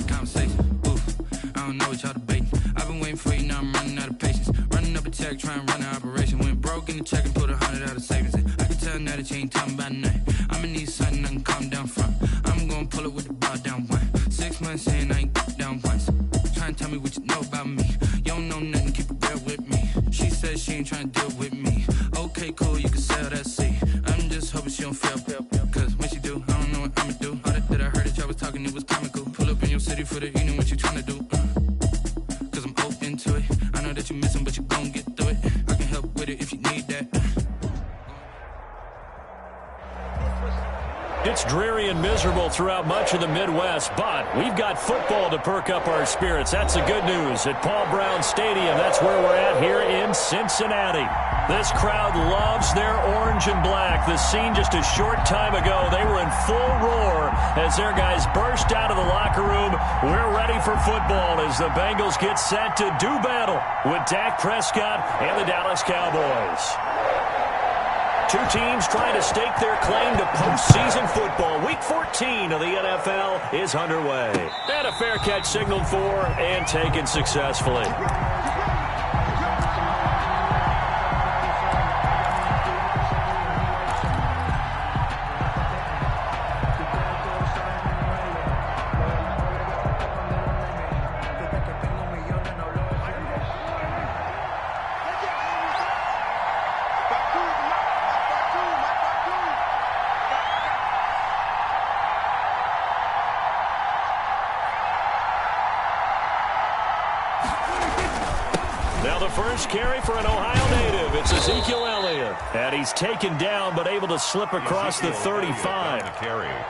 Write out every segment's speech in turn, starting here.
conversation. Oof, I don't know what y'all debating. I've been waiting for you, now I'm running out of patience. Running up a check, trying to run an operation. Went broke in the check and put 100 out of savings in. I can tell now that you ain't talking about nothing. I'ma need something I can calm down from. I'm gonna pull it with the bar down one. 6 months in, I ain't down once. Trying to tell me what you know about me. You don't know nothing, keep it real with me. She said she ain't trying to deal with me. Okay, cool, you can sell that seat. I'm just hoping she don't fail. Cause when she do, I don't know what I'ma do. All that I heard that y'all was talking, it was comical. Pull up in your city for the evening, what you trying to do? Cause I'm open to it. I know that you missing, but you gon' get through it. I can help with it if you need that. It's dreary and miserable throughout much of the Midwest, but we've got football to perk up our spirits. That's the good news at Paul Brown Stadium. That's where we're at here in Cincinnati. This crowd loves their orange and black. The scene just a short time ago, they were in full roar as their guys burst out of the locker room. We're ready for football as the Bengals get set to do battle with Dak Prescott and the Dallas Cowboys. Two teams trying to stake their claim to postseason football. Week 14 of the NFL is underway. And a fair catch signaled for and taken successfully. Now the first carry for an Ohio native. It's Ezekiel Elliott. And he's taken down but able to slip across the 35.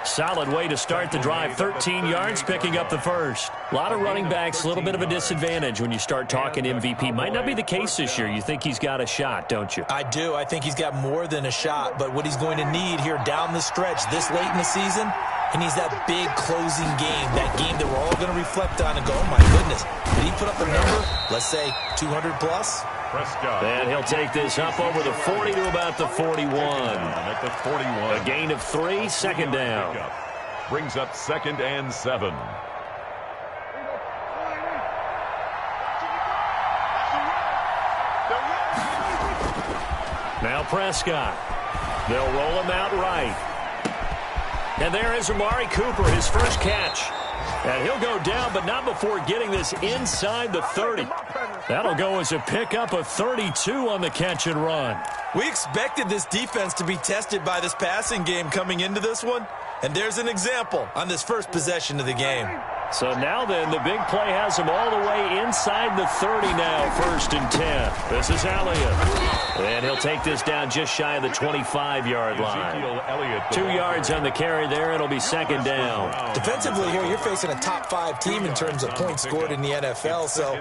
Solid way to start the drive. 13 yards, picking up the first. A lot of running backs, a little bit of a disadvantage when you start talking MVP. Might not be the case this year. You think he's got a shot, don't you? I do. I think he's got more than a shot. But what he's going to need here down the stretch this late in the season, he needs that big closing game, that game that we're all going to reflect on and go, oh, my goodness, did he put up a number, let's say 200 plus? And he'll take this up over the 40 to about the 41. At the 41. A gain of 3, second down. Brings up 2nd and 7. Now Prescott. They'll roll him out right. And there is Amari Cooper, his first catch. And he'll go down, but not before getting this inside the 30. That'll go as a pickup of 32 on the catch and run. We expected this defense to be tested by this passing game coming into this one. And there's an example on this first possession of the game. So now then, the big play has him all the way inside the 30 now, 1st and 10. This is Elliott. And he'll take this down just shy of the 25-yard line. 2 yards on the carry there. It'll be 2nd down. Defensively here, you're facing a top 5 team in terms of points scored in the NFL. So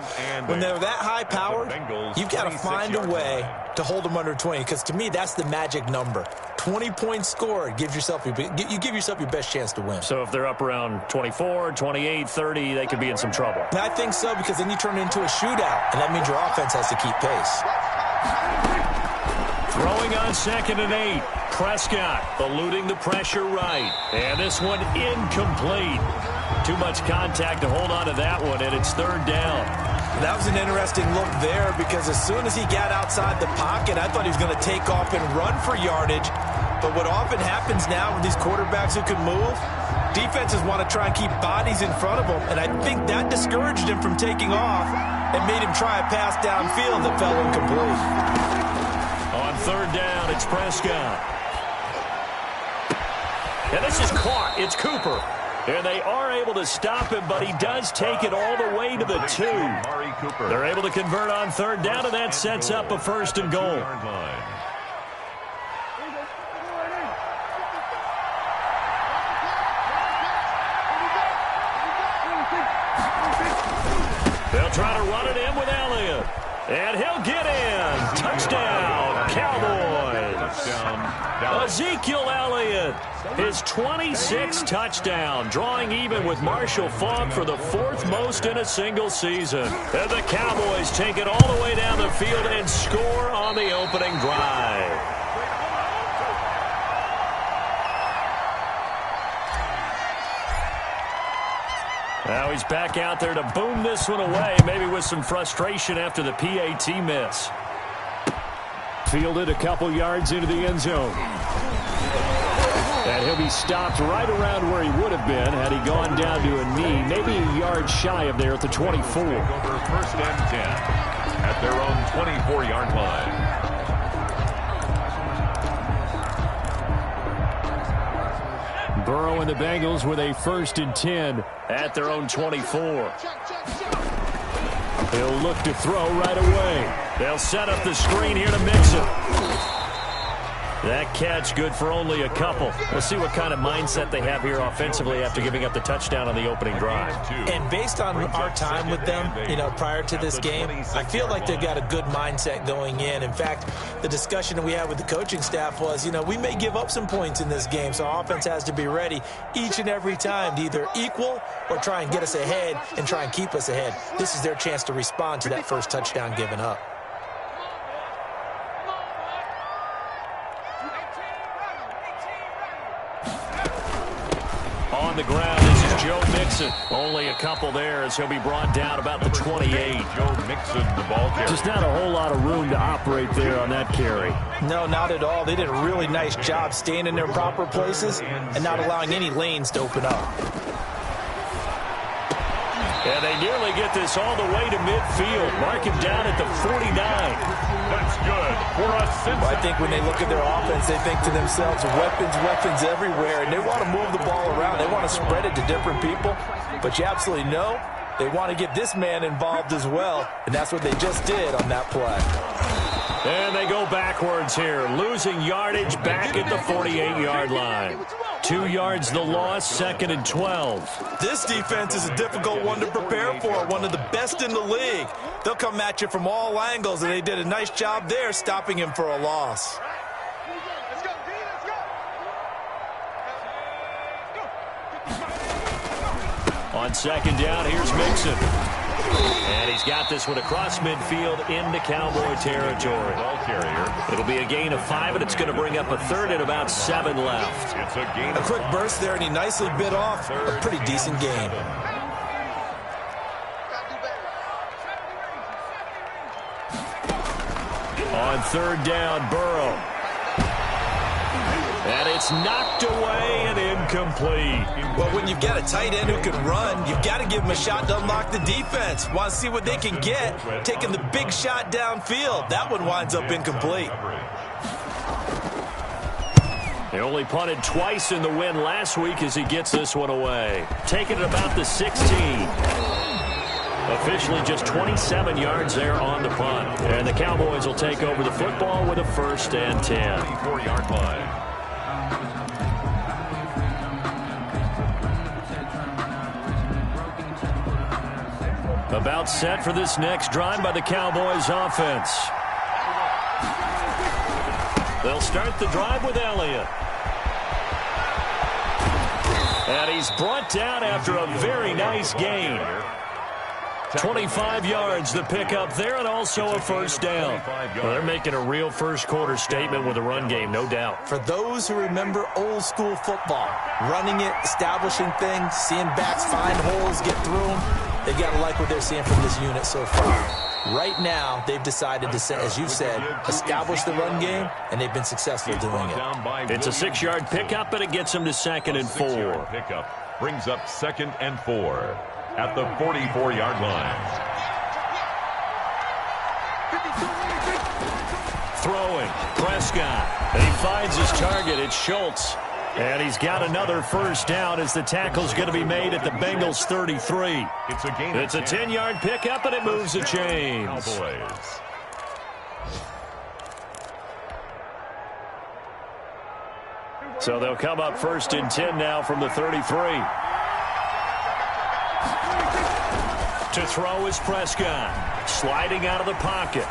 when they're that high-powered, you've got to find a way to hold them under 20. Because to me, that's the magic number. 20 points scored, you give yourself your best chance to win. So if they're up around 24, 28, 30, they could be in some trouble. And I think so, because then you turn it into a shootout, and that means your offense has to keep pace. Throwing on 2nd and 8. Prescott eluding the pressure right. And this one incomplete. Too much contact to hold on to that one, and it's 3rd down. That was an interesting look there, because as soon as he got outside the pocket, I thought he was going to take off and run for yardage. But what often happens now with these quarterbacks who can move, defenses want to try and keep bodies in front of them, and I think that discouraged him from taking off and made him try a pass downfield that fell incomplete. On 3rd down, it's Prescott. And this is caught. It's Cooper. And they are able to stop him, but he does take it all the way to the 2. They're able to convert on 3rd down, and that sets up a 1st and goal. They'll try to run it in with Elliott. And he'll get in. Touchdown, Cowboys. Ezekiel Elliott, his 26th touchdown, drawing even with Marshall Faulk for the 4th most in a single season. And the Cowboys take it all the way down the field and score on the opening drive. Now he's back out there to boom this one away, maybe with some frustration after the PAT miss. Fielded a couple yards into the end zone. And he'll be stopped right around where he would have been had he gone down to a knee, maybe a yard shy of there at the 24. Over 1st and 10 at their own 24-yard line. Burrow and the Bengals with a 1st and 10 at their own 24. He'll look to throw right away. They'll set up the screen here to Mixon. That catch good for only a couple. We'll see what kind of mindset they have here offensively after giving up the touchdown on the opening drive. And based on our time with them, prior to this game, I feel like they've got a good mindset going in. In fact, the discussion that we had with the coaching staff was, we may give up some points in this game, so our offense has to be ready each and every time to either equal or try and get us ahead and try and keep us ahead. This is their chance to respond to that first touchdown given up. On the ground, this is Joe Mixon. Only a couple there as he'll be brought down about the 28. Joe Mixon, the ball carrier. Just not a whole lot of room to operate there on that carry. No, not at all. They did a really nice job staying in their proper places and not allowing any lanes to open up. And they nearly get this all the way to midfield. Mark him down at the 49. That's good for us. Well, I think when they look at their offense, they think to themselves, weapons everywhere, and they want to move the ball around. They want to spread it to different people, but you absolutely know they want to get this man involved as well, and that's what they just did on that play. And they go backwards here, losing yardage back at the 48-yard line. 2 yards the loss, 2nd and 12. This defense is a difficult one to prepare for, one of the best in the league. They'll come at you from all angles, and they did a nice job there stopping him for a loss. On 2nd down, here's Mixon. And he's got this one across midfield into Cowboy territory. Ball carrier. It'll be a gain of 5, and it's going to bring up a 3rd and about 7 left. It's a gain. A quick burst there, and he nicely bit off a pretty decent gain. On 3rd down, Burrow. And it's knocked away and incomplete. Well, when you've got a tight end who can run, you've got to give him a shot to unlock the defense. Want to see what they can get, taking the big shot downfield. That one winds up incomplete. He only punted twice in the win last week as he gets this one away. Taking it about the 16. Officially just 27 yards there on the punt. And the Cowboys will take over the football with a 1st and 10. 24-yard line. About set for this next drive by the Cowboys offense. They'll start the drive with Elliott. And he's brought down after a very nice gain. 25 yards the pickup there, and also a 1st down. Well, they're making a real first-quarter statement with a run game, no doubt. For those who remember old-school football, running it, establishing things, seeing backs find holes, get through them, they've got to like what they're seeing from this unit so far. Right now, they've decided to, as you said, establish the run game, and they've been successful doing it. It's a 6-yard pickup, and it gets them to 2nd and 4. Pickup brings up 2nd and 4 at the 44-yard line. Throwing, Prescott. And he finds his target. It's Schultz. And he's got another 1st down as the tackle's going to be made at the Bengals 33. It's a 10-yard pickup, and it moves the chains. Cowboys. So they'll come up 1st and 10 now from the 33. To throw is Prescott. Sliding out of the pocket.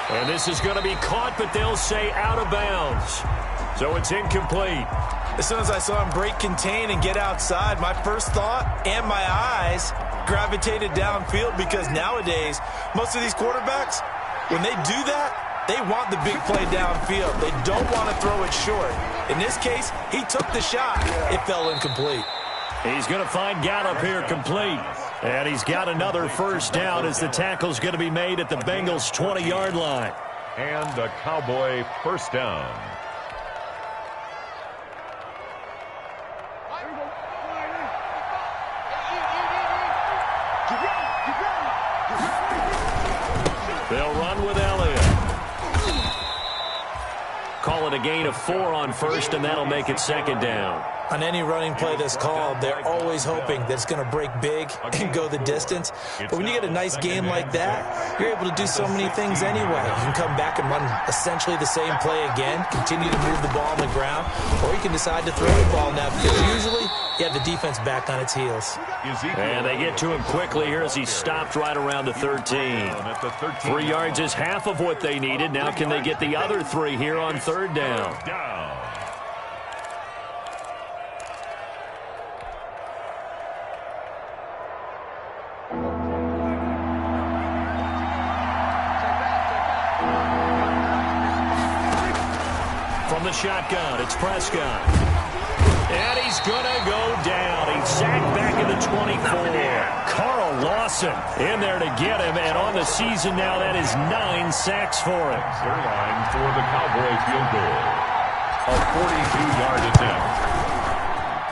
And this is going to be caught, but they'll say out of bounds. So it's incomplete. As soon as I saw him break contain and get outside, my first thought and my eyes gravitated downfield, because nowadays, most of these quarterbacks, when they do that, they want the big play downfield. They don't want to throw it short. In this case, he took the shot. It fell incomplete. He's going to find Gallup here complete. And he's got another first down as the tackle's going to be made at the Bengals' 20-yard line. And a Cowboy first down. They'll run with Elliott. Call it a gain of 4 on first, and that'll make it second down. On any running play that's called, they're always hoping that it's going to break big and go the distance. But when you get a nice game like that, you're able to do so many things anyway. You can come back and run essentially the same play again, continue to move the ball on the ground, or you can decide to throw the ball now because usually you have the defense back on its heels. And they get to him quickly here as he stopped right around the 13. 3 yards is half of what they needed. Now can they get the other 3 here on third down? From the shotgun, it's Prescott. And he's going to go down. He's sacked back in the 24. Carl Lawson in there to get him. And on the season now, that is 9 sacks for him. Zerline for the Cowboy field goal. A 42-yard attempt.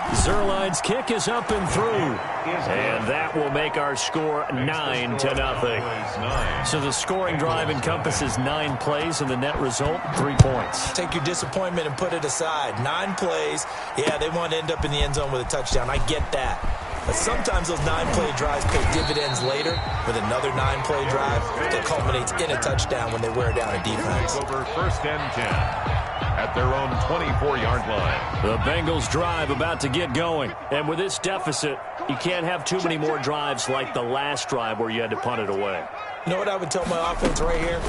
Zerline's kick is up and through. And that will make our score 9-0. So the scoring drive encompasses 9 plays, and the net result, 3 points. Take your disappointment and put it aside. 9 plays. Yeah, they want to end up in the end zone with a touchdown. I get that. But sometimes those 9-play drives pay dividends later with another 9-play drive that culminates in a touchdown when they wear down a defense. Over first and 10. At their own 24-yard line. The Bengals drive about to get going. And with this deficit, you can't have too many more drives like the last drive where you had to punt it away. You know what I would tell my offense right here?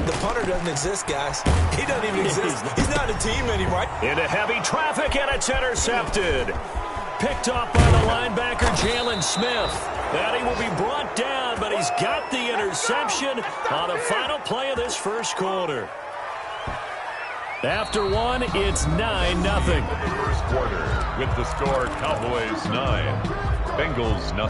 The punter doesn't exist, guys. He doesn't even exist. He's not a team anymore. Into heavy traffic, and it's intercepted. Picked off by the linebacker, Jalen Smith. And he will be brought down, but he's got the interception on the final play of this first quarter. After 1, it's 9-0. First quarter with the score Cowboys 9, Bengals 0.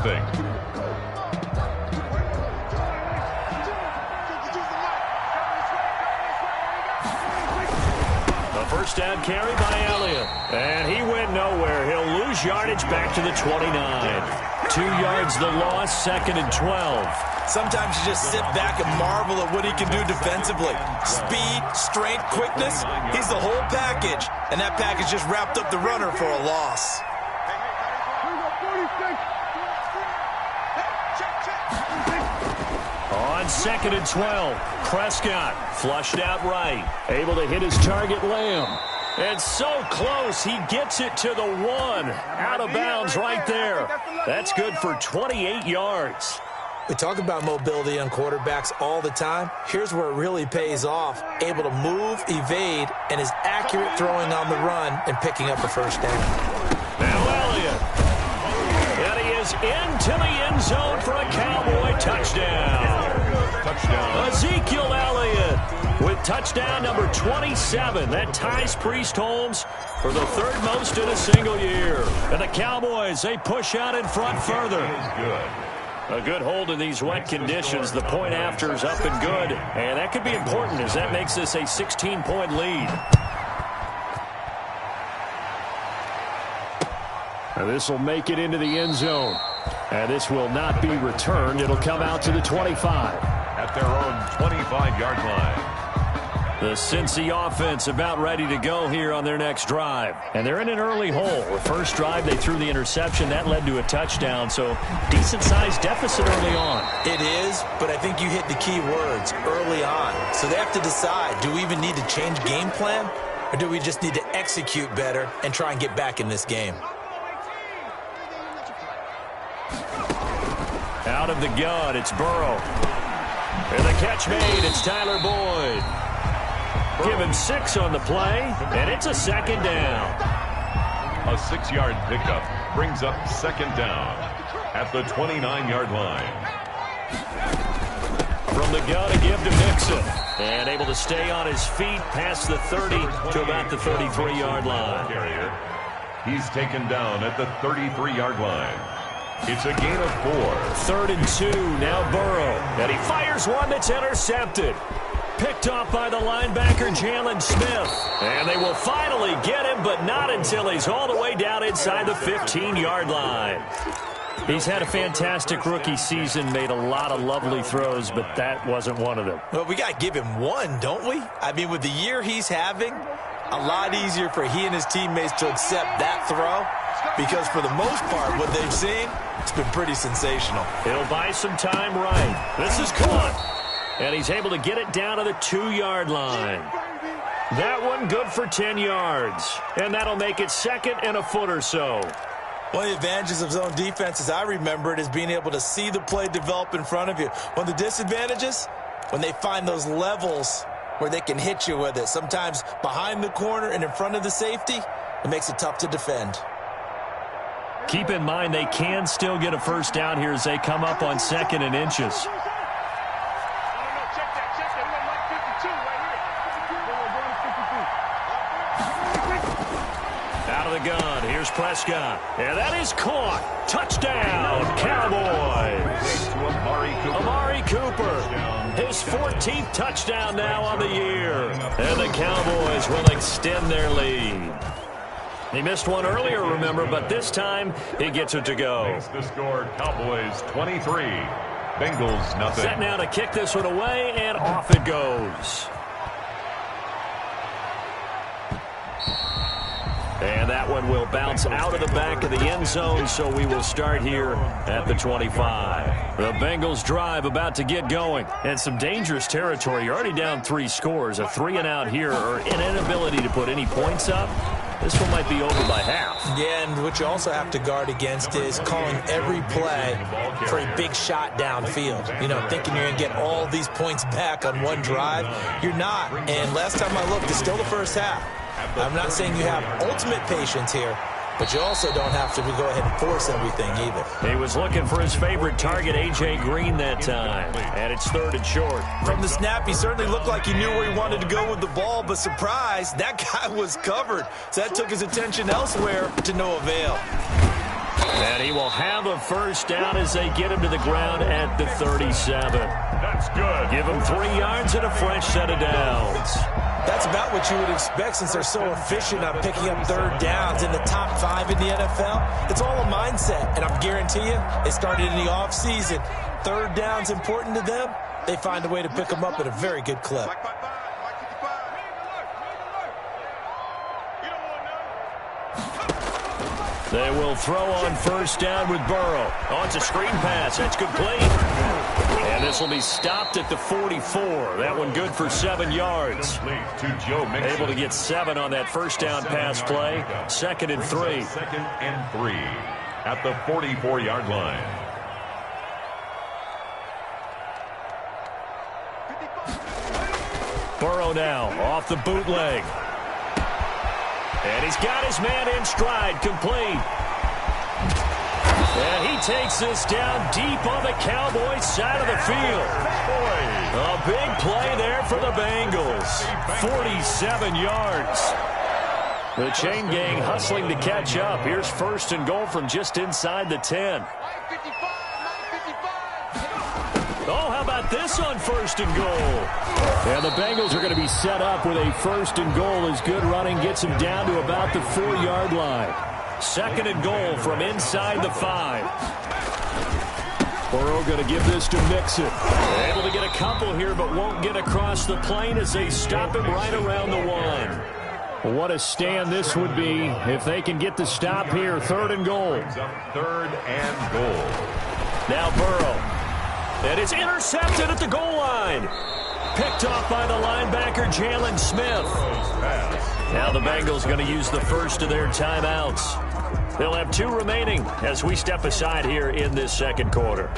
The first down carry by Elliott. And he went nowhere. He'll lose yardage back to the 29. 2 yards the loss, 2nd and 12. Sometimes you just sit back and marvel at what he can do defensively. Speed, strength, quickness, he's the whole package. And that package just wrapped up the runner for a loss. On 2nd and 12, Prescott flushed out right. Able to hit his target, Lamb. And so close, he gets it to the 1. Out of bounds right there. That's good for 28 yards. We talk about mobility on quarterbacks all the time. Here's where it really pays off. Able to move, evade, and is accurate throwing on the run and picking up a first down. Now Elliott. And he is into the end zone for a Cowboy touchdown. Ezekiel Elliott with touchdown number 27. That ties Priest Holmes for the 3rd most in a single year. And the Cowboys, they push out in front further. A good hold in these wet conditions. The point after is up and good. And that could be important as that makes this a 16-point lead. And this will make it into the end zone. And this will not be returned. It'll come out to the 25. At their own 25-yard line. The Cincy offense about ready to go here on their next drive. And they're in an early hole. The first drive, they threw the interception. That led to a touchdown. So decent-sized deficit early on. It is, but I think you hit the key words, early on. So they have to decide, do we even need to change game plan? Or do we just need to execute better and try and get back in this game? Out of the gun, it's Burrow. And the catch made, it's Tyler Boyd. Give him 6 on the play, and it's a second down. A 6-yard pickup brings up second down at the 29-yard line. From the gun, a give to Mixon. And able to stay on his feet past the 30 to about the 33-yard line. He's taken down at the 33-yard line. It's a gain of 4. 3rd and 2, now Burrow. And he fires one that's intercepted. Picked off by the linebacker, Jalen Smith. And they will finally get him, but not until he's all the way down inside the 15-yard line. He's had a fantastic rookie season, made a lot of lovely throws, but that wasn't one of them. Well, we got to give him one, don't we? I mean, with the year he's having, a lot easier for he and his teammates to accept that throw, because for the most part, what they've seen, it's been pretty sensational. He'll buy some time right. This is caught. And he's able to get it down to the 2-yard line. That one good for 10 yards. And that'll make it 2nd and a foot or so. One of the advantages of zone defense, as I remember it, is being able to see the play develop in front of you. One of the disadvantages, when they find those levels where they can hit you with it, sometimes behind the corner and in front of the safety, it makes it tough to defend. Keep in mind they can still get a first down here as they come up on 2nd and inches. Gun. Here's Prescott. And that is caught. Touchdown, Cowboys. Amari Cooper. His 14th touchdown now on the year. And the Cowboys will extend their lead. He missed one earlier, remember, but this time he gets it to go. Makes the score Cowboys 23. Bengals nothing. Set now to kick this one away, and off it goes. And that one will bounce out of the back of the end zone, so we will start here at the 25. The Bengals drive about to get going. And some dangerous territory. You're already down 3 scores. A 3-and-out here, or an inability to put any points up. This one might be over by half. Yeah, and what you also have to guard against is calling every play for a big shot downfield. You know, thinking you're going to get all these points back on one drive. You're not. And last time I looked, it's still the first half. I'm not saying you have ultimate patience here, but you also don't have to go ahead and force everything either. He was looking for his favorite target, A.J. Green, that time. And it's 3rd and short. From the snap, he certainly looked like he knew where he wanted to go with the ball, but surprise, that guy was covered. So that took his attention elsewhere to no avail. And he will have a first down as they get him to the ground at the 37. That's good. Give him 3 yards and a fresh set of downs. That's about what you would expect since they're so efficient on picking up 3rd downs in the top 5 in the NFL. It's all a mindset, and I guarantee you, it started in the offseason. 3rd down's important to them. They find a way to pick them up at a very good clip. They will throw on first down with Burrow. Oh, it's a screen pass. That's complete. And this will be stopped at the 44. That one good for 7 yards. Able to get 7 on that first down pass play. 2nd and 3. 2nd and 3 at the 44-yard line. Burrow now off the bootleg. And he's got his man in stride, complete. And he takes this down deep on the Cowboys side of the field. A big play there for the Bengals. 47 yards. The chain gang hustling to catch up. Here's 1st and goal from just inside the 10. Oh, how about this on 1st and goal? And the Bengals are going to be set up with a 1st and goal as good running gets them down to about the 4-yard line. 2nd and goal from inside the 5. Burrow going to give this to Mixon. Able to get a couple here, but won't get across the plane as they stop him right around the 1. What a stand this would be if they can get the stop here. 3rd and goal. 3rd and goal. Now Burrow. And it's intercepted at the goal line. Picked off by the linebacker, Jalen Smith. Now the Bengals going to use the first of their timeouts. They'll have 2 remaining as we step aside here in this 2nd quarter.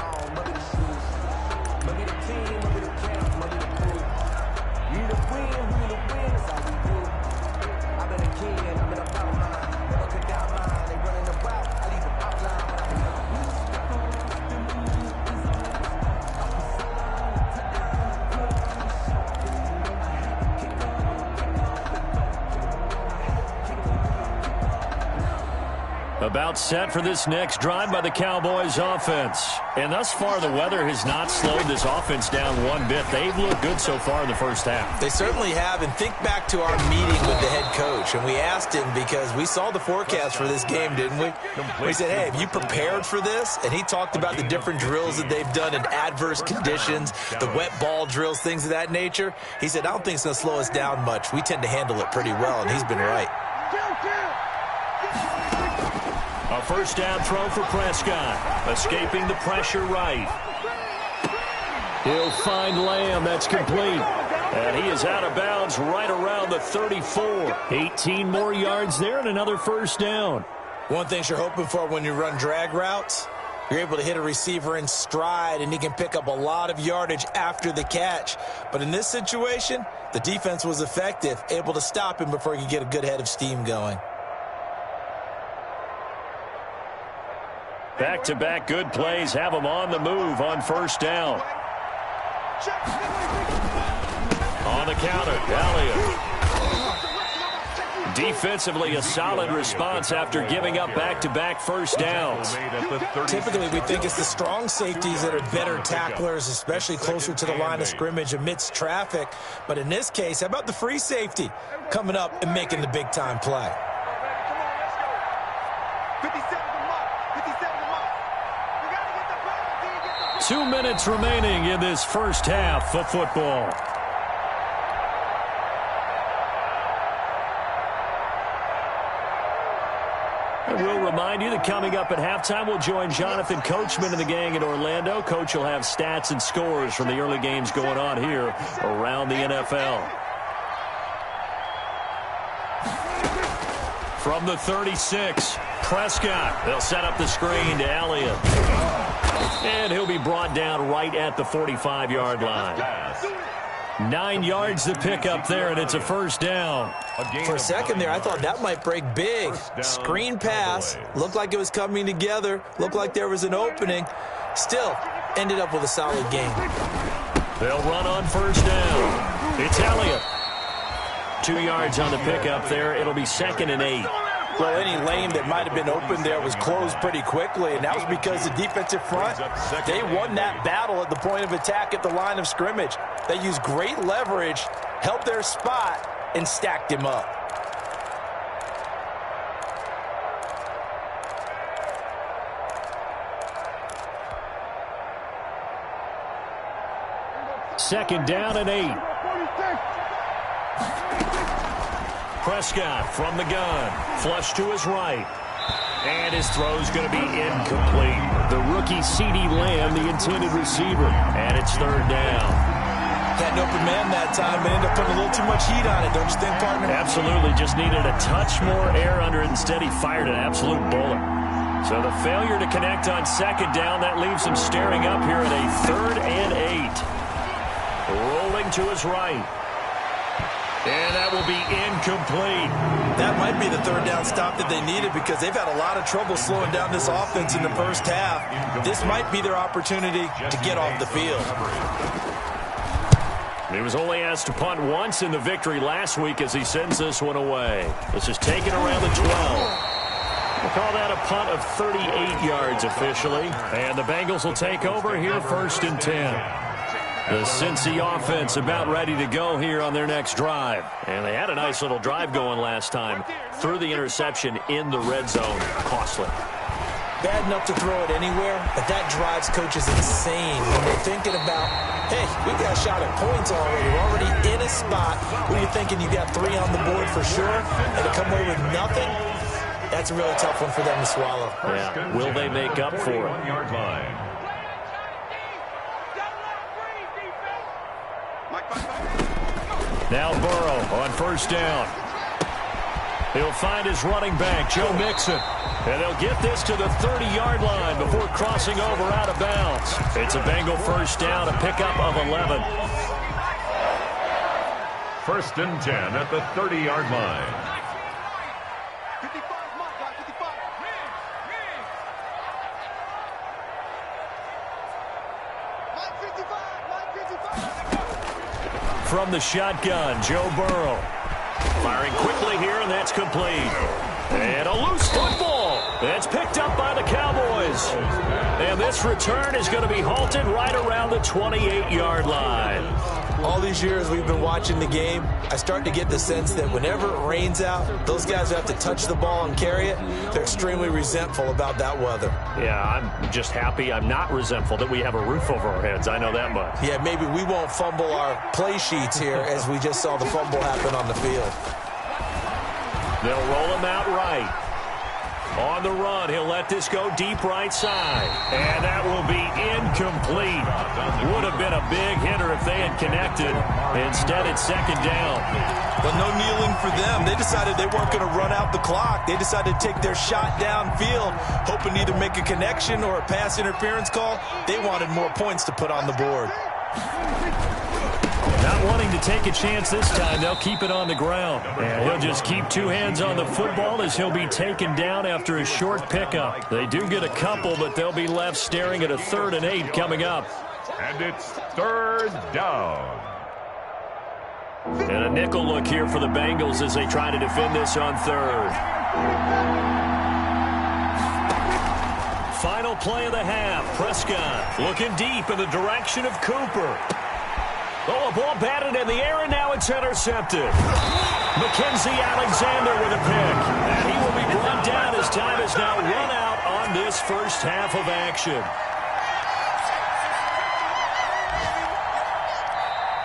About set for this next drive by the Cowboys offense. And thus far, the weather has not slowed this offense down one bit. They've looked good so far in the first half. They certainly have. And think back to our meeting with the head coach. And we asked him, because we saw the forecast for this game, didn't we? We said, hey, have you prepared for this? And he talked about the different drills that they've done in adverse conditions, the wet ball drills, things of that nature. He said, I don't think it's going to slow us down much. We tend to handle it pretty well, and he's been right. A first down throw for Prescott. Escaping the pressure right. He'll find Lamb. That's complete. And he is out of bounds right around the 34. 18 more yards there and another first down. One thing you're hoping for when you run drag routes, you're able to hit a receiver in stride, and he can pick up a lot of yardage after the catch. But in this situation, the defense was effective, able to stop him before he could get a good head of steam going. Back-to-back good plays have him on the move on first down. On the counter, Elliott. Defensively, a solid response after giving up back-to-back first downs. Typically, we think it's the strong safeties that are better tacklers, especially closer to the line of scrimmage amidst traffic. But in this case, how about the free safety coming up and making the big-time play? 2 minutes remaining in this first half of football. And we'll remind you that coming up at halftime, we'll join Jonathan Coachman and the gang in Orlando. Coach will have stats and scores from the early games going on here around the NFL. From the 36, Prescott. They'll set up the screen to Elliott. And he'll be brought down right at the 45-yard line. 9 yards to pick up there, and it's a first down. For a second there, I thought that might break big. Screen pass. Looked like it was coming together. Looked like there was an opening. Still, ended up with a solid game. They'll run on first down. It's Elliott. 2 yards on the pickup there. It'll be 2nd and 8. Well, any lane that might have been open there was closed pretty quickly, and that was because the defensive front, they won that battle at the point of attack at the line of scrimmage. They used great leverage, held their spot, and stacked him up. Second down and 8. Prescott from the gun. Flush to his right. And his throw's going to be incomplete. The rookie CeeDee Lamb, the intended receiver. And it's third down. Had an open man that time, but ended up putting a little too much heat on it, don't you think, partner? Absolutely. Just needed a touch more air under it. Instead, he fired an absolute bullet. So the failure to connect on second down, that leaves him staring up here at a 3rd and 8. Rolling to his right. And that will be incomplete. That might be the third down stop that they needed, because they've had a lot of trouble slowing down this offense in the first half. This might be their opportunity to get off the field. He was only asked to punt once in the victory last week as he sends this one away. This is taken around the 12. We'll call that a punt of 38 yards officially. And the Bengals will take over here 1st and 10. The Cincy offense about ready to go here on their next drive. And they had a nice little drive going last time. Threw the interception in the red zone. Costly. Bad enough to throw it anywhere, but that drives coaches insane when they're thinking about, hey, we got a shot at points already. We're already in a spot where you're thinking you got 3 on the board for sure, and to come away with nothing, that's a really tough one for them to swallow. Yeah, will they make up for it? Now Burrow on first down. He'll find his running back, Joe Mixon. And they'll get this to the 30-yard line before crossing over out of bounds. It's a Bengal first down, a pickup of 11. 1st and 10 at the 30-yard line. From the shotgun, Joe Burrow. Firing quickly here, and that's complete. And a loose football. It's picked up by the Cowboys. And this return is going to be halted right around the 28-yard line. All these years we've been watching the game, I start to get the sense that whenever it rains out, those guys who have to touch the ball and carry it, they're extremely resentful about that weather. Yeah, I'm just happy I'm not resentful that we have a roof over our heads. I know that much. Yeah, maybe we won't fumble our play sheets here as we just saw the fumble happen on the field. They'll roll him out right. On the run, he'll let this go deep right side. And that will be incomplete. Would have been a big hitter if they had connected. Instead, it's second down. But no kneeling for them. They decided they weren't going to run out the clock. They decided to take their shot downfield, hoping to either make a connection or a pass interference call. They wanted more points to put on the board. Not wanting to take a chance this time, they'll keep it on the ground. And he'll just keep two hands on the football as he'll be taken down after a short pickup. They do get a couple, but they'll be left staring at a 3rd and 8 coming up. And it's 3rd down. And a nickel look here for the Bengals as they try to defend this on 3rd. Final play of the half. Prescott looking deep in the direction of Cooper. Oh, a ball batted in the air, and now it's intercepted. Mackenzie Alexander with a pick. And he will be brought down as time is now run out on this first half of action.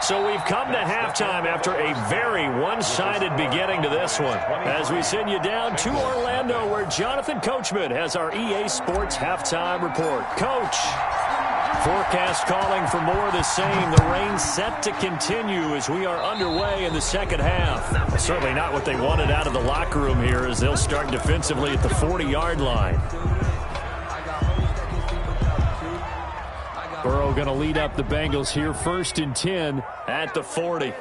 So we've come to halftime after a very one-sided beginning to this one. As we send you down to Orlando, where Jonathan Coachman has our EA Sports halftime report. Coach. Forecast calling for more of the same. The rain set to continue as we are underway in the second half. Certainly not what they wanted out of the locker room here as they'll start defensively at the 40-yard line. Burrow going to lead up the Bengals here, 1st and 10 at the 40.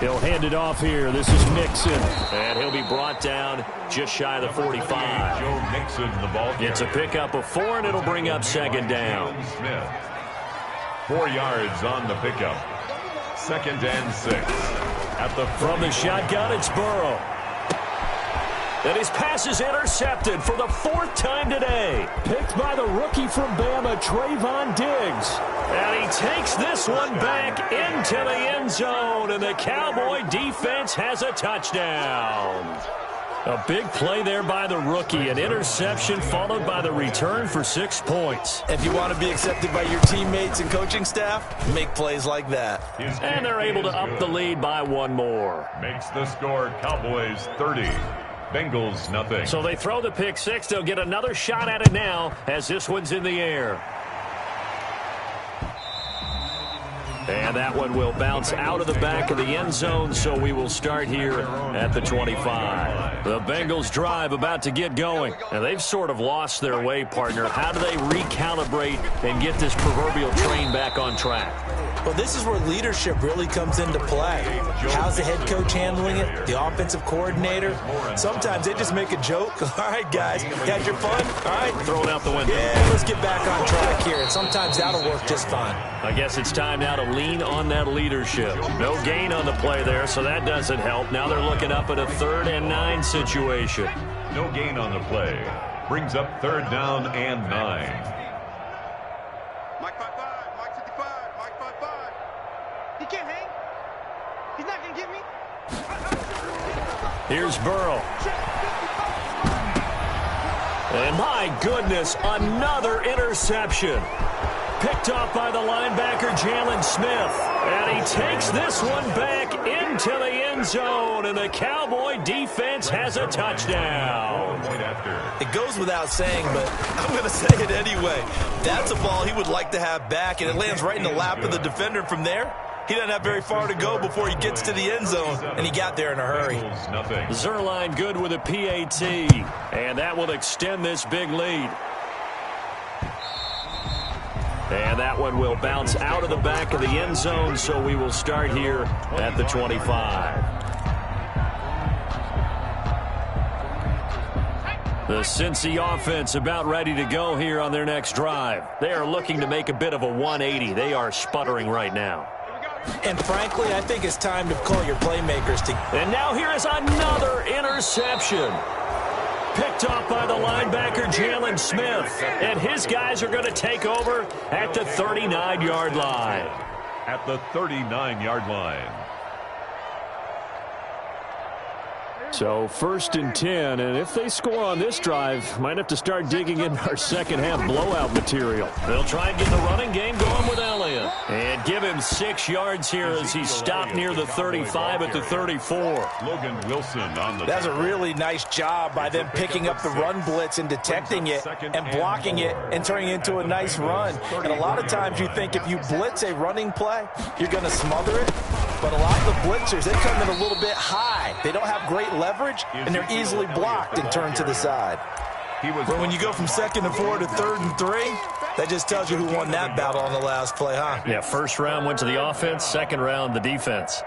He'll hand it off here. This is Mixon. And he'll be brought down just shy of the 45. Joe Mixon, the ball carrier. It's a pickup of 4, and it'll bring up second down. Smith. 4 yards on the pickup. 2nd and 6. At the From the shotgun, it's Burrow. And his pass is intercepted for the 4th time today. Picked by the rookie from Bama, Trayvon Diggs. And he takes this one back into the end zone, and the Cowboy defense has a touchdown. A big play there by the rookie, an interception followed by the return for 6 points. If you want to be accepted by your teammates and coaching staff, make plays like that. And they're able to up the lead by 1 more. Makes the score Cowboys 30. Bengals nothing. So they throw the pick 6. They'll get another shot at it now as this one's in the air. And that one will bounce out of the back of the end zone, so we will start here at the 25. The Bengals drive about to get going. And they've sort of lost their way, partner. How do they recalibrate and get this proverbial train back on track? Well, this is where leadership really comes into play. How's the head coach handling it? The offensive coordinator? Sometimes they just make a joke. All right, guys, had your fun? All right. Throw it out the window. Yeah, let's get back on track here. And sometimes that'll work just fine. I guess it's time now to lean on that leadership. No gain on the play there, so that doesn't help. Now they're looking up at a 3rd and 9 situation. No gain on the play. Brings up 3rd down and 9. Mike 55, Mike 55, Mike 55. He can't hang. He's not going to get me. Here's Burrow. And my goodness, another interception. Picked off by the linebacker, Jalen Smith. And he takes this one back into the end zone, and the Cowboy defense has a touchdown. It goes without saying, but I'm going to say it anyway. That's a ball he would like to have back, and it lands right in the lap of the defender from there. He doesn't have very far to go before he gets to the end zone, and he got there in a hurry. Zerline good with a PAT, and that will extend this big lead. And that one will bounce out of the back of the end zone, so we will start here at the 25. The Cincy offense about ready to go here on their next drive. They are looking to make a bit of a 180. They are sputtering right now. And frankly, I think it's time to call your playmakers to... And now here is another interception. picked off by the linebacker, Jalen Smith. And his guys are going to take over at the 39-yard line. At the 39-yard line. So 1st and 10, and if they score on this drive, might have to start digging in our second-half blowout material. They'll try and get the running game going with Elliott. And give him 6 yards here as he stopped near the 35 at the 34. Logan Wilson on the That's a really nice job by them picking up the run blitz and detecting it and blocking it and turning it into a nice run. And a lot of times you think if you blitz a running play, you're going to smother it. But a lot of the blitzers, they come in a little bit high. They don't have great leverage, and they're easily blocked and turned to the side. But when you go from 2nd and 4 to 3rd and 3, that just tells you who won that battle on the last play, huh? Yeah, first round went to the offense, second round the defense.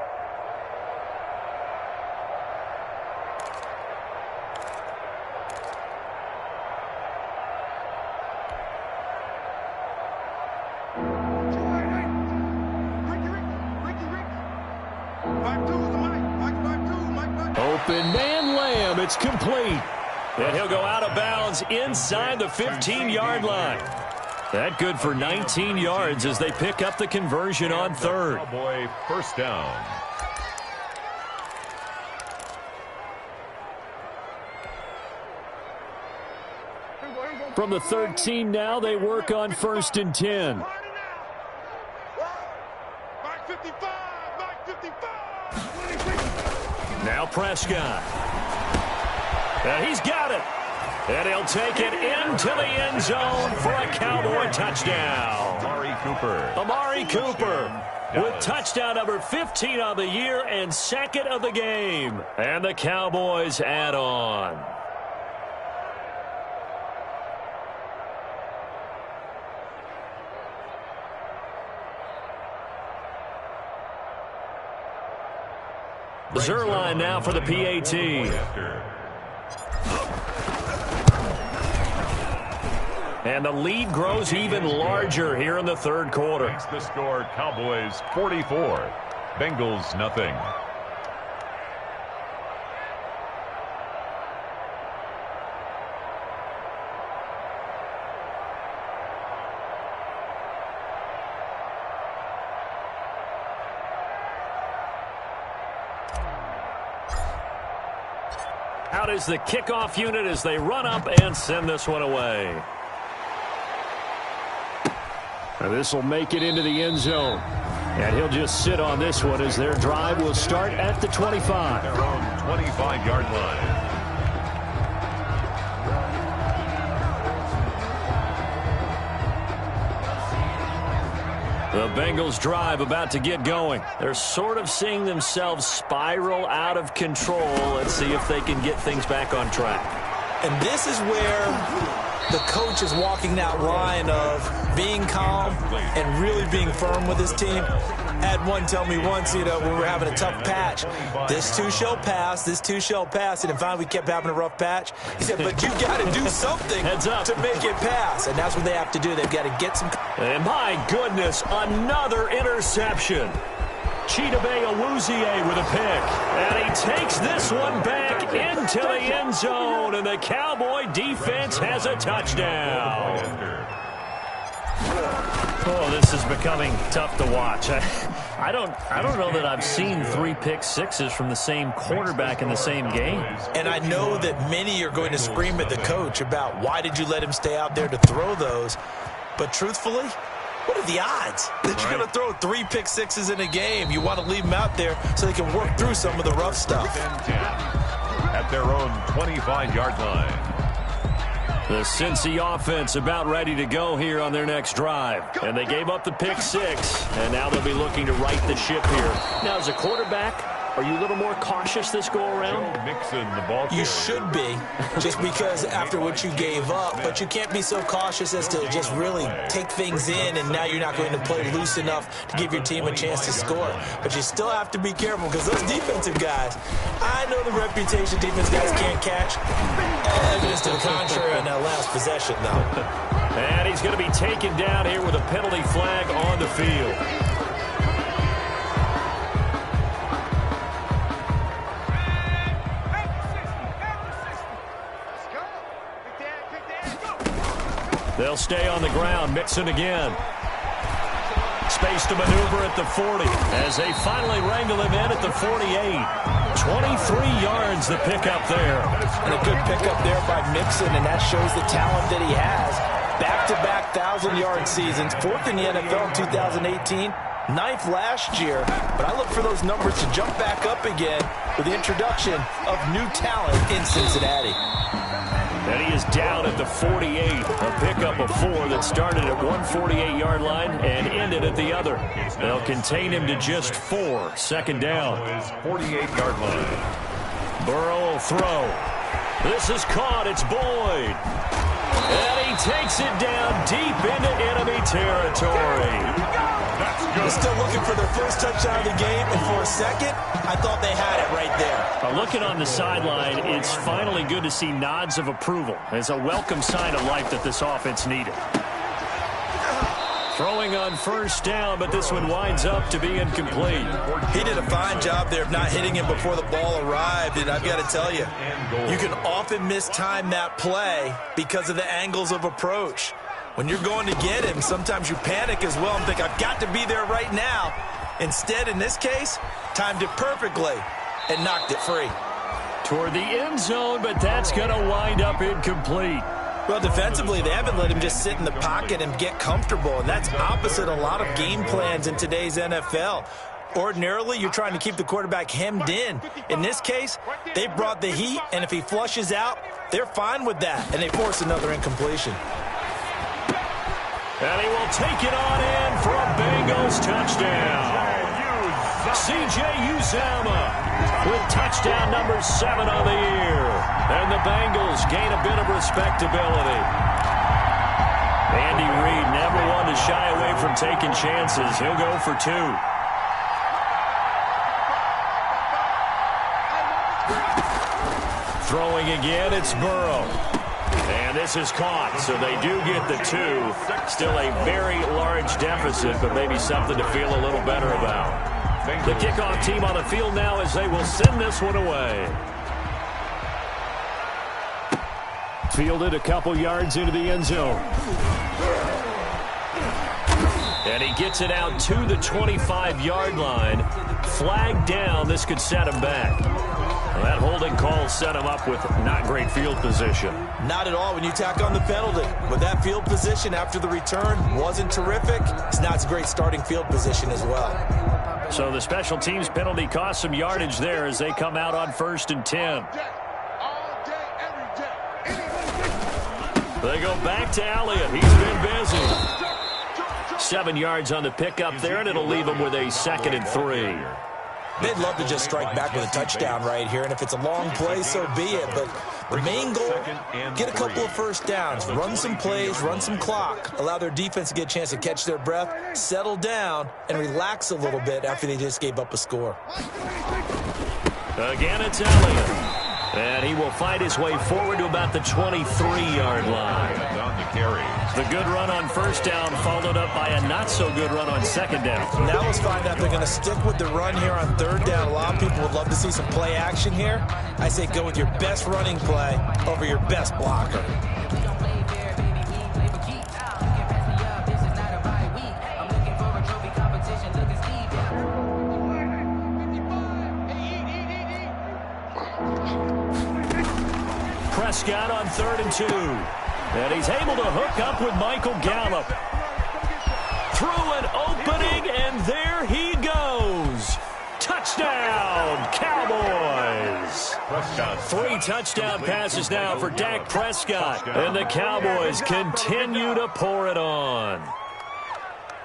Open man Lamb, it's complete. And he'll go out of bounds inside the 15-yard line. That good for 19 yards as they pick up the conversion on 3rd. Cowboy first down. From the 13 now, they work on 1st and 10. Now Prescott. And he's got it. And he'll take it into the end zone for a Cowboy touchdown. Amari Cooper with touchdown number 15 of the year and 2nd of the game. And the Cowboys add on. Zerline now for the PAT. And the lead grows even larger here in the 3rd quarter. Makes the score Cowboys 44, Bengals nothing. Out is the kickoff unit as they run up and send this one away. And this will make it into the end zone. And he'll just sit on this one as their drive will start at the 25. Their own 25-yard line. The Bengals drive about to get going. They're sort of seeing themselves spiral out of control. Let's see if they can get things back on track. And this is where the coach is walking that line of being calm and really being firm with his team. I had one tell me once, when we were having a tough patch, this too shall pass, this too shall pass. And finally we kept having a rough patch. He said, but you got to do something to make it pass. And that's what they have to do. They've got to get some. And my goodness, another interception. Chidobe Awuzie with a pick. And he takes this one back into the end zone. And the Cowboy defense has a touchdown. Oh, this is becoming tough to watch. I don't know that I've seen 3 pick sixes from the same quarterback in the same game. And I know that many are going to scream at the coach about why did you let him stay out there to throw those. But truthfully, what are the odds that you're going to throw 3 pick sixes in a game? You want to leave them out there so they can work through some of the rough stuff. At their own 25-yard line. The Cincy offense about ready to go here on their next drive. And they gave up the pick 6, and now they'll be looking to right the ship here. Now, as a quarterback, are you a little more cautious this go-around? You should be, just because after what you gave up. But you can't be so cautious as to just really take things in, and now you're not going to play loose enough to give your team a chance to score. But you still have to be careful, because those defensive guys, I know the reputation defense guys can't catch. Evidence to the contrary on that last possession, though. And he's going to be taken down here with a penalty flag on the field. They'll stay on the ground. Mixon again. Space to maneuver at the 40 as they finally wrangle him in at the 48. 23 yards the pickup there. And a good pickup there by Mixon, and that shows the talent that he has. Back-to-back 1,000-yard seasons, 4th in the NFL in 2018, 9th last year. But I look for those numbers to jump back up again with the introduction of new talent in Cincinnati. And he is down at the 48, a pickup of 4 that started at one 48-yard line and ended at the other. They'll contain him to just 4, second down. 48-yard line. Burrow will throw. This is caught. It's Boyd. And he takes it down deep into enemy territory. They're still looking for their first touchdown of the game, and for a second, I thought they had it right there. Looking on the sideline, it's finally good to see nods of approval. It's a welcome sign of life that this offense needed. Throwing on first down, but this one winds up to be incomplete. He did a fine job there of not hitting him before the ball arrived, and I've got to tell you, you can often mistime that play because of the angles of approach. When you're going to get him, sometimes you panic as well and think, I've got to be there right now. Instead, in this case, timed it perfectly and knocked it free. Toward the end zone, but that's going to wind up incomplete. Well, defensively, they haven't let him just sit in the pocket and get comfortable, and that's opposite a lot of game plans in today's NFL. Ordinarily, you're trying to keep the quarterback hemmed in. In this case, they brought the heat, and if he flushes out, they're fine with that, and they force another incompletion. And he will take it on in for a Bengals touchdown. C.J. Uzomah with touchdown number 7 on the year. And the Bengals gain a bit of respectability. Andy Reid never one to shy away from taking chances. He'll go for 2. Throwing again, it's Burrow. And this is caught, so they do get the 2. Still a very large deficit, but maybe something to feel a little better about. The kickoff team on the field now as they will send this one away. Fielded a couple yards into the end zone. And he gets it out to the 25-yard line. Flag down. This could set him back. Well, that holding call set him up with not great field position. Not at all when you tack on the penalty. But that field position after the return wasn't terrific. It's not a great starting field position as well. So the special teams penalty cost some yardage there as they come out on 1st and 10. They go back to Elliott. He's been busy. 7 yards on the pickup there, and it'll leave him with a 2nd and 3. They'd love to just strike back with a touchdown right here, and if it's a long play, so be it. But the main goal, get a couple of first downs, run some plays, run some clock, allow their defense to get a chance to catch their breath, settle down, and relax a little bit after they just gave up a score. Again, it's Elliott. And he will fight his way forward to about the 23-yard line. The good run on first down followed up by a not-so-good run on second down. Now let's find out if they're going to stick with the run here on third down. A lot of people would love to see some play action here. I say go with your best running play over your best blocker. Prescott on 3rd and 2. And he's able to hook up with Michael Gallup. Through an opening, and there he goes. Touchdown, Cowboys. 3 touchdown passes now for Dak Prescott. And the Cowboys continue to pour it on.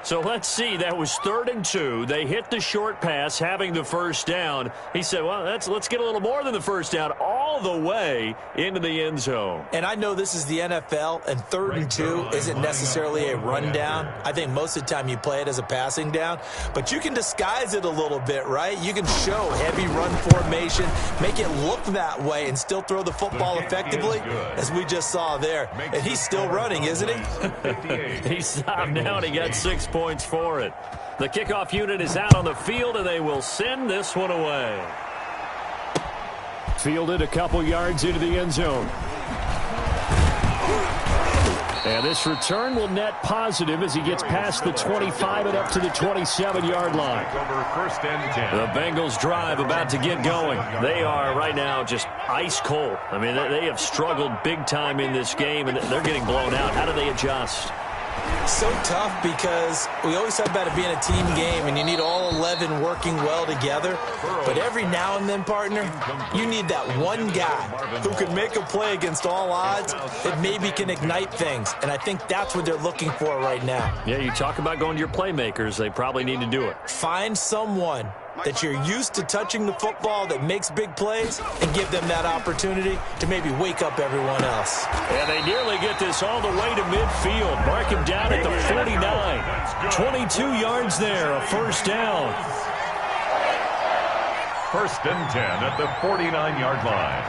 So let's see, that was 3rd and 2. They hit the short pass, having the first down. He said, well, let's get a little more than the first down, all the way into the end zone. And I know this is the NFL, and 3rd and 2 isn't necessarily a run down. I think most of the time you play it as a passing down. But you can disguise it a little bit, right? You can show heavy run formation, make it look that way, and still throw the football effectively, as we just saw there. And he's still running, isn't he? He stopped now, and he got 6 points for it. The kickoff unit is out on the field, and they will send this one away. Fielded a couple yards into the end zone. And this return will net positive as he gets past the 25 and up to the 27-yard line. First and 10. The Bengals drive about to get going. They are right now just ice cold. I mean, they have struggled big time in this game, and they're getting blown out. How do they adjust? So tough because we always talk about it being a team game and you need all 11 working well together. But every now and then, partner, you need that one guy who can make a play against all odds that maybe can ignite things. And I think that's what they're looking for right now. Yeah, you talk about going to your playmakers. They probably need to do it. Find someone that you're used to touching the football that makes big plays and give them that opportunity to maybe wake up everyone else. And they nearly get this all the way to midfield. Mark him down at the 49. 22 yards there, a first down. First and 10 at the 49-yard line.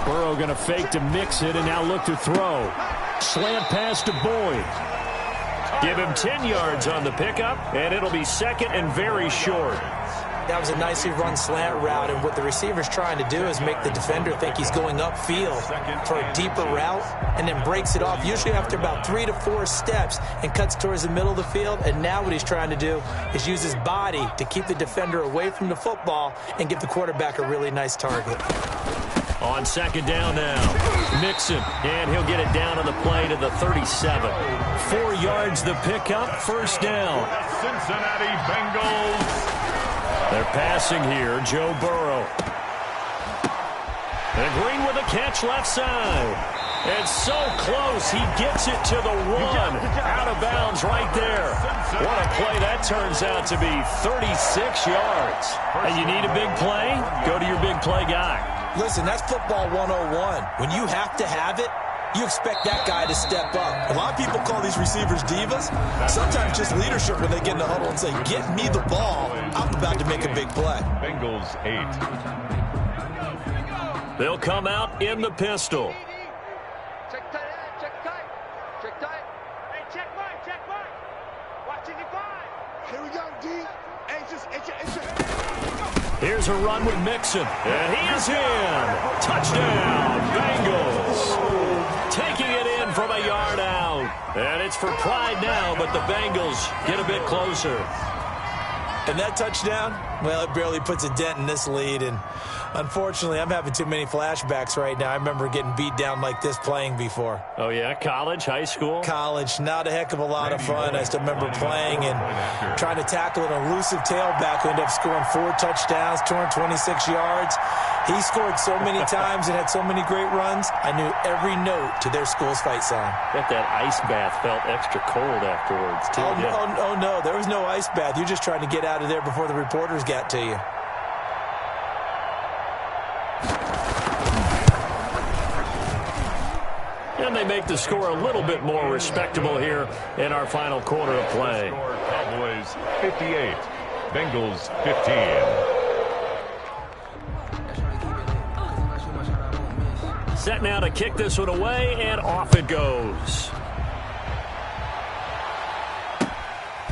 Burrow going to fake to mix it and now look to throw. Slant pass to Boyd. Give him 10 yards on the pickup, and it'll be second and very short. That was a nicely run slant route, and what the receiver's trying to do is make the defender think he's going upfield for a deeper route and then breaks it off, usually after about 3 to 4 steps, and cuts towards the middle of the field. And now what he's trying to do is use his body to keep the defender away from the football and give the quarterback a really nice target. On second down now, Mixon, and he'll get it down on the play to the 37. 4 yards the pickup, first down. Cincinnati Bengals. They're passing here, Joe Burrow. And Green with a catch left side. And so close, he gets it to the 1. Out of bounds right there. What a play that turns out to be, 36 yards. And you need a big play? Go to your big play guy. Listen, that's football 101. When you have to have it, you expect that guy to step up. A lot of people call these receivers divas. Sometimes just leadership when they get in the huddle and say, get me the ball. I'm about to make a big play. Bengals 8. They'll come out in the pistol. Check tight, check tight. Check tight. Hey, check mine, check mine. Watching it fine. Here we go, D. Here's a run with Mixon, and he is in. Touchdown, Bengals. Taking it in from a yard out. And it's for pride now, but the Bengals get a bit closer. And that touchdown, well, it barely puts a dent in this lead. And unfortunately, I'm having too many flashbacks right now. I remember getting beat down like this playing before. Oh, yeah? College, high school? College. Not a heck of a lot of fun. I still remember playing and trying to tackle an elusive tailback who ended up scoring 4 touchdowns, 226 yards. He scored so many times and had so many great runs, I knew every note to their school's fight song. Bet that ice bath felt extra cold afterwards, too. Oh, no. There was no ice bath. You're just trying to get out of there before the reporters got to you. And they make the score a little bit more respectable here in our final quarter of play. Cowboys 58, Bengals 15. Set now to kick this one away, and off it goes.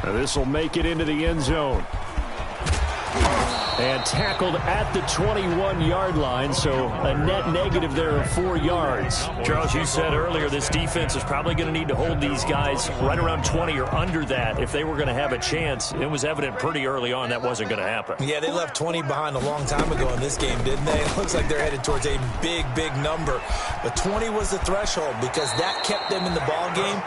This will make it into the end zone. And tackled at the 21-yard line, so a net negative there of 4 yards. Charles, you said earlier this defense is probably going to need to hold these guys right around 20 or under that if they were going to have a chance. It was evident pretty early on that wasn't going to happen. Yeah, they left 20 behind a long time ago in this game, didn't they? It looks like they're headed towards a big, big number. But 20 was the threshold because that kept them in the ball game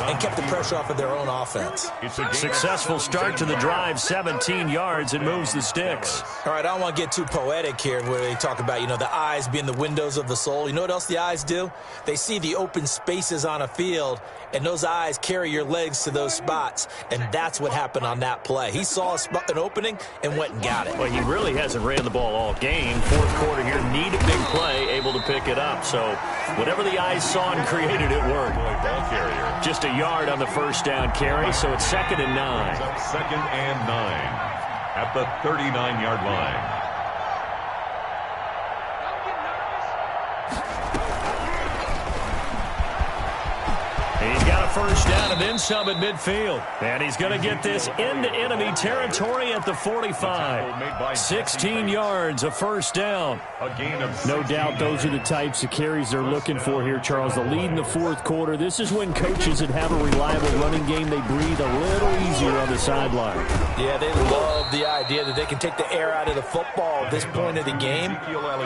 and kept the pressure off of their own offense. Successful start to the drive, 17 yards. It moves the sticks. All right, I don't want to get too poetic here where they talk about, the eyes being the windows of the soul. You know what else the eyes do? They see the open spaces on a field, and those eyes carry your legs to those spots, and that's what happened on that play. He saw an opening and went and got it. Well, he really hasn't ran the ball all game. Fourth quarter here, need a big play, able to pick it up. So whatever the eyes saw and created, it worked. Just a yard on the first down carry, so it's 2nd and 9. Second and 9. At the 39-yard line. He's got a a first down and then some at midfield. And he's going to get this into enemy territory at the 45. 16 yards, a first down. No doubt those are the types of carries they're looking for here, Charles. The lead in the fourth quarter. This is when coaches that have a reliable running game, they breathe a little easier on the sideline. Yeah, they love the idea that they can take the air out of the football at this point of the game.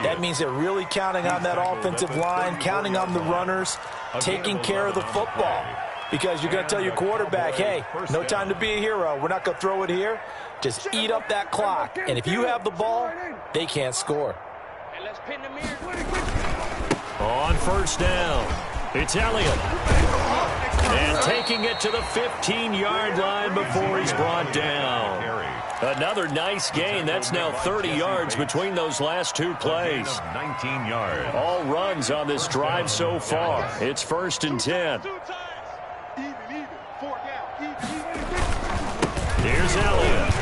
That means they're really counting on that offensive line, counting on the runners, taking care of the football. Because you're going to tell your quarterback, hey, no time to be a hero. We're not going to throw it here. Just eat up that clock. And if you have the ball, they can't score. On first down, it's Elliott. And taking it to the 15-yard line before he's brought down. Another nice gain. That's now 30 yards between those last two plays. 19 yards. All runs on this drive so far. It's 1st and 10. Here's Elliott.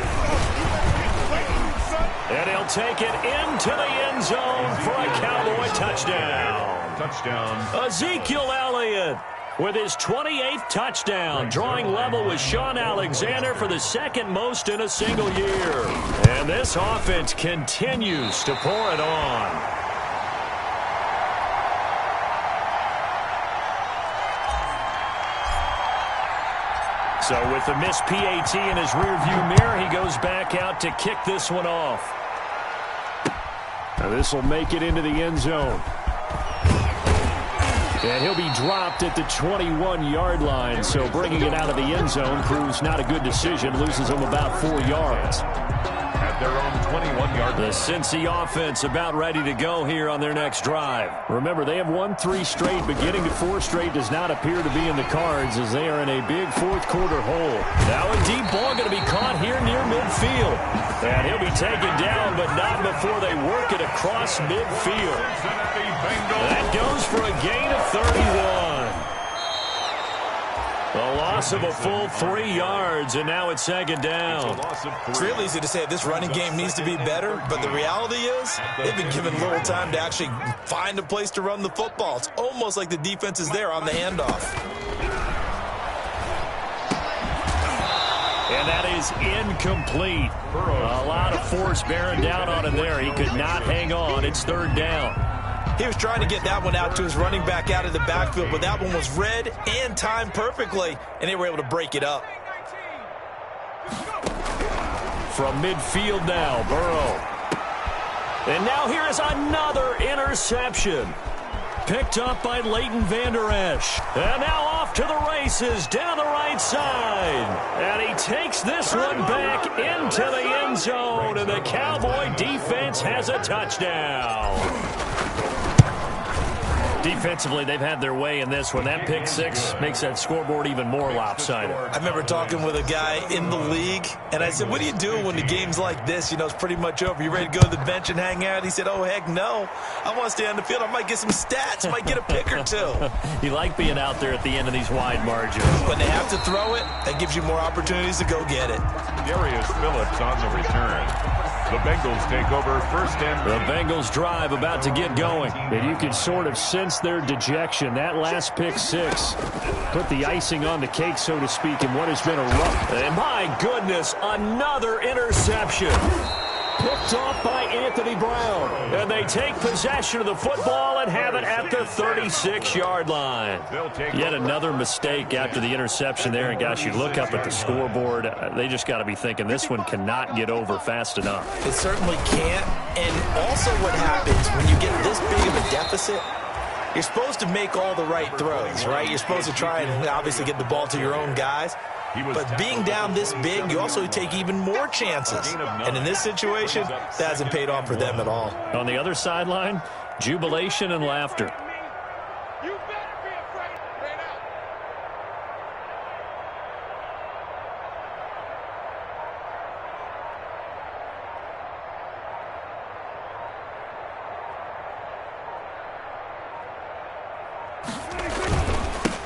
And he'll take it into the end zone for a Cowboy touchdown. Touchdown. Ezekiel Elliott with his 28th touchdown, drawing level with Sean Alexander for the second most in a single year. And this offense continues to pour it on. So with the missed PAT in his rearview mirror, he goes back out to kick this one off. Now this will make it into the end zone. And he'll be dropped at the 21-yard line, so bringing it out of the end zone proves not a good decision, loses him about 4 yards. At their own 21-yard line. The Cincy offense about ready to go here on their next drive. Remember, they have won 3 straight, but getting to 4 straight does not appear to be in the cards as they are in a big fourth quarter hole. Now a deep ball going to be caught here near midfield. And he'll be taken down, but not before they work it across midfield. That goes for a gain of 31. A loss of a full 3 yards, and now it's 2nd down. It's real easy to say this running game needs to be better, but the reality is they've been given little time to actually find a place to run the football. It's almost like the defense is there on the handoff. And that is incomplete. A lot of force bearing down on him there. He could not hang on. It's 3rd down. He was trying to get that one out to his running back out of the backfield, but that one was read and timed perfectly, and they were able to break it up. From midfield now, Burrow. And now here is another interception. Picked up by Leighton Vander Esch. And now off to the races down the right side. And he takes this one back into the end zone, and the Cowboy defense has a touchdown. Defensively, they've had their way in this one. That pick six makes that scoreboard even more lopsided. I remember talking with a guy in the league, and I said, what do you do when the game's like this? You know, it's pretty much over. You ready to go to the bench and hang out? He said, oh, heck no. I want to stay on the field. I might get some stats. Might get a pick or two. You like being out there at the end of these wide margins. When they have to throw it, that gives you more opportunities to go get it. Darius Phillips on the return. The Bengals take over 1st and... The Bengals drive about to get going. And you can sort of sense their dejection. That last pick six put the icing on the cake, so to speak, in what has been a rough. And my goodness, another interception. Picked off by Anthony Brown. And they take possession of the football and have it at the 36-yard line. Yet another mistake after the interception there. And, gosh, you look up at the scoreboard, they just got to be thinking this one cannot get over fast enough. It certainly can't. And also what happens when you get this big of a deficit, you're supposed to make all the right throws, right? You're supposed to try and obviously get the ball to your own guys. But being down this big, you also take even more chances. And in this situation, that hasn't paid off for them at all. On the other sideline, jubilation and laughter. You better be afraid. Straight out.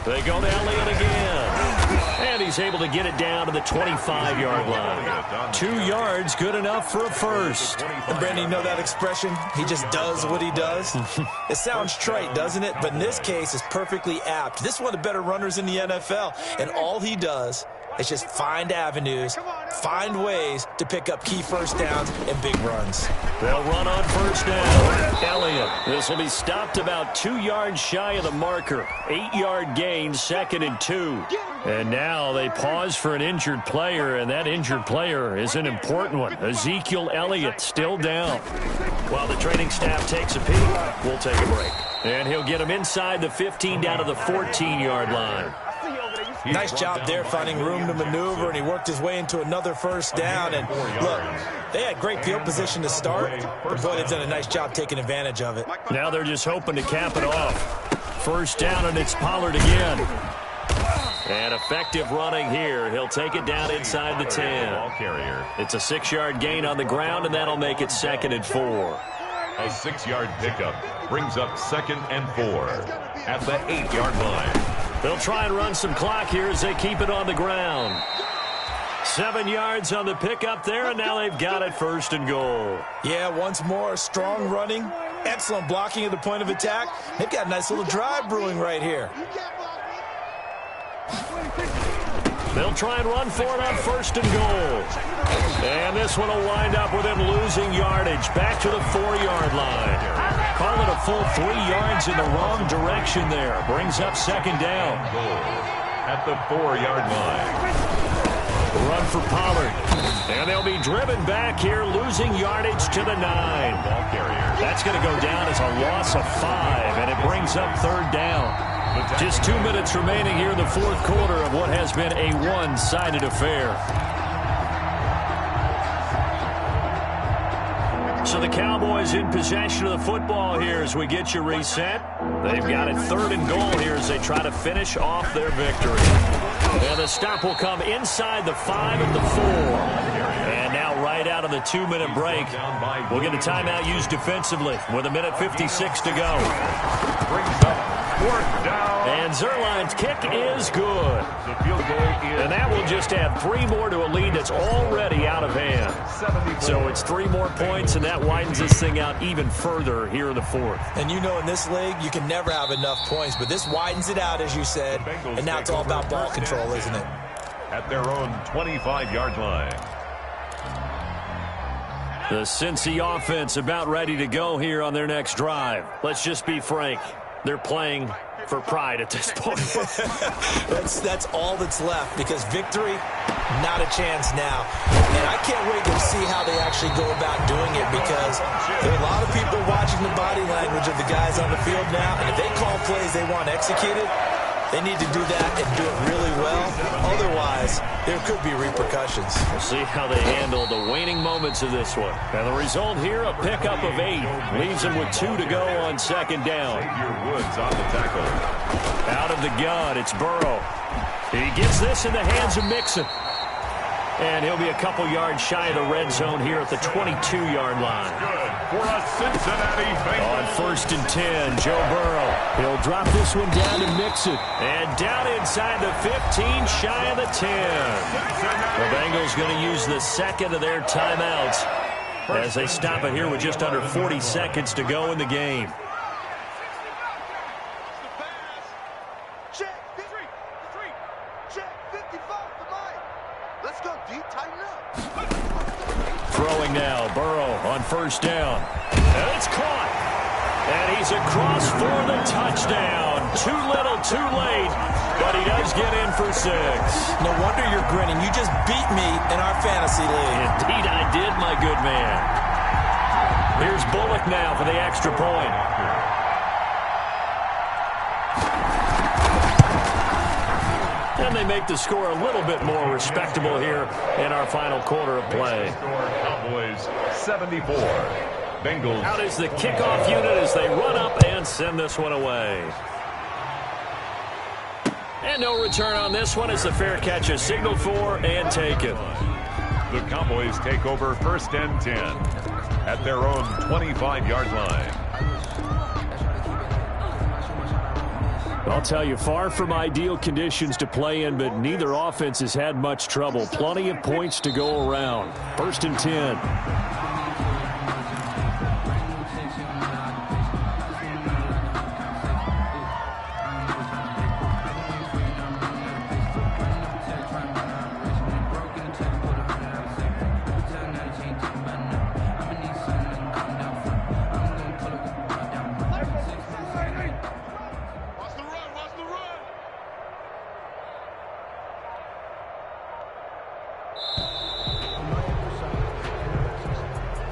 They go to Elliott again. And he's able to get it down to the 25-yard line. 2 yards, good enough for a first. And Brandon, you know that expression? He just does what he does. It sounds trite, doesn't it? But in this case, it's perfectly apt. This is one of the better runners in the NFL. And all he does is just find avenues, find ways to pick up key first downs and big runs. They'll run on first down. Elliott. This will be stopped about 2 yards shy of the marker. 8-yard gain, 2nd and 2. And now they pause for an injured player, and that injured player is an important one. Ezekiel Elliott still down. While the training staff takes a peek, we'll take a break. And he'll get him inside the 15 down to the 14-yard line. Nice job there finding room to maneuver, and he worked his way into another first down. And look, they had great field position to start, but boy, they've done a nice job taking advantage of it. Now they're just hoping to cap it off. First down, and it's Pollard again. And effective running here. He'll take it down inside the 10. It's a 6-yard gain on the ground, and that'll make it 2nd and 4. A 6-yard pickup brings up 2nd and 4 at the 8-yard line. They'll try and run some clock here as they keep it on the ground. 7 yards on the pickup there, and now they've got it 1st and goal. Yeah, once more, strong running, excellent blocking at the point of attack. They've got a nice little drive brewing right here. They'll try and run for it on 1st and goal. And this one will wind up with them losing yardage back to the 4-yard line. Call it a full 3 yards in the wrong direction there. Brings up 2nd down. At the 4-yard line. Run for Pollard. And they'll be driven back here, losing yardage to the 9. That's going to go down as a loss of 5, and it brings up 3rd down. Just 2 minutes remaining here in the 4th quarter of what has been a one-sided affair. So the Cowboys in possession of the football here as we get you reset. They've got it 3rd and goal here as they try to finish off their victory. And the stop will come inside the 5 at the 4. And now right out of the 2-minute break, we'll get a timeout used defensively with 1:56 to go. Brings up 4th down. And Zerline's kick is good. The field goal is and that will just add 3 more to a lead that's already out of hand. So it's 3 more points, and that widens this thing out even further here in the 4th. And you know in this league, you can never have enough points, but this widens it out, as you said, and now it's all about ball control, isn't it? At their own 25-yard line. The Cincy offense about ready to go here on their next drive. Let's just be frank. They're playing for pride at this point. that's all that's left, because victory, not a chance now. And I can't wait to see how they actually go about doing it, because there are a lot of people watching the body language of the guys on the field now, and if they call plays they want executed, they need to do that and do it really well. Otherwise, there could be repercussions. We'll see how they handle the waning moments of this one. And the result here, a pickup of 8. Leaves them with 2 to go on 2nd down. Woods on the tackle. Out of the gun, it's Burrow. He gets this in the hands of Mixon. And he'll be a couple yards shy of the red zone here at the 22-yard line. Good for a Cincinnati Bengals. On 1st and 10, Joe Burrow. He'll drop this one down to Mixon. And down inside the 15, shy of the 10. The Bengals going to use the 2nd of their timeouts as they stop it here with just under 40 seconds to go in the game. Throwing now, Burrow on 1st down. And it's caught. And he's across for the touchdown. Too little, too late. But he does get in for 6. No wonder you're grinning. You just beat me in our fantasy league. Indeed I did, my good man. Here's Bullock now for the extra point. And they make the score a little bit more respectable here in our final quarter of play. Cowboys 74. Bengals. Out is the kickoff unit as they run up and send this one away. And no return on this one as the fair catch is signaled for and taken. The Cowboys take over 1st and 10 at their own 25-yard line. I'll tell you, far from ideal conditions to play in, but neither offense has had much trouble. Plenty of points to go around. 1st and 10.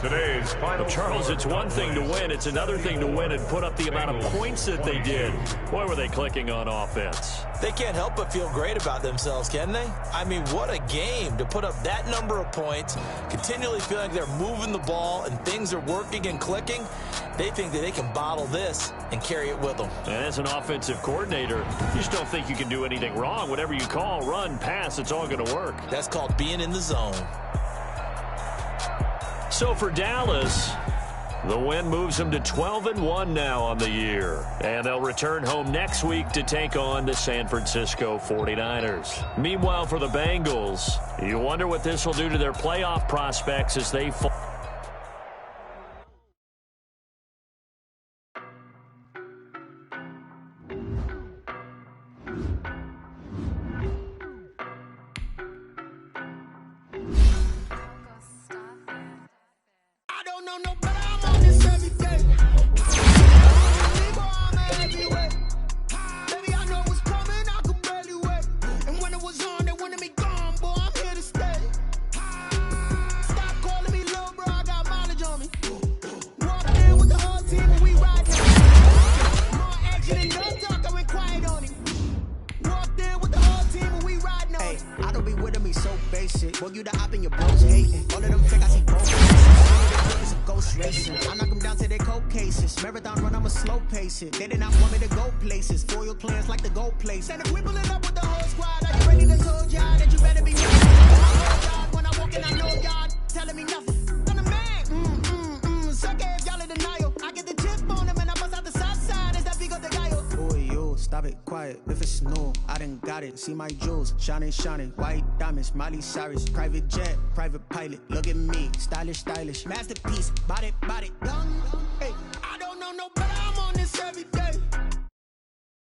Today's final. Charles, it's one thing to win. It's another thing to win and put up the amount of points that they did. Boy, were they clicking on offense. They can't help but feel great about themselves, can they? I mean, what a game to put up that number of points, continually feeling like they're moving the ball and things are working and clicking. They think that they can bottle this and carry it with them. And as an offensive coordinator, you just don't think you can do anything wrong. Whatever you call, run, pass, it's all going to work. That's called being in the zone. So for Dallas, the win moves them to 12-1 now on the year. And they'll return home next week to take on the San Francisco 49ers. Meanwhile, for the Bengals, you wonder what this will do to their playoff prospects as they fall. They did not want me to go places. Foil plans like the gold place. And if we pulling up with the whole squad, are you ready to told y'all that you better be ready? When I walk in, I know y'all telling me nothing. I'm a man. Suck if y'all in denial. I get the chip on them and I bust out the south side. Is that big of the guy? Boy, yo, stop it, quiet. If it's snow, I done got it. See my jewels, shining, shining. White diamonds, Miley Cyrus. Private jet, private pilot. Look at me, stylish, stylish. Masterpiece, body, young. Hey, I don't know nobody.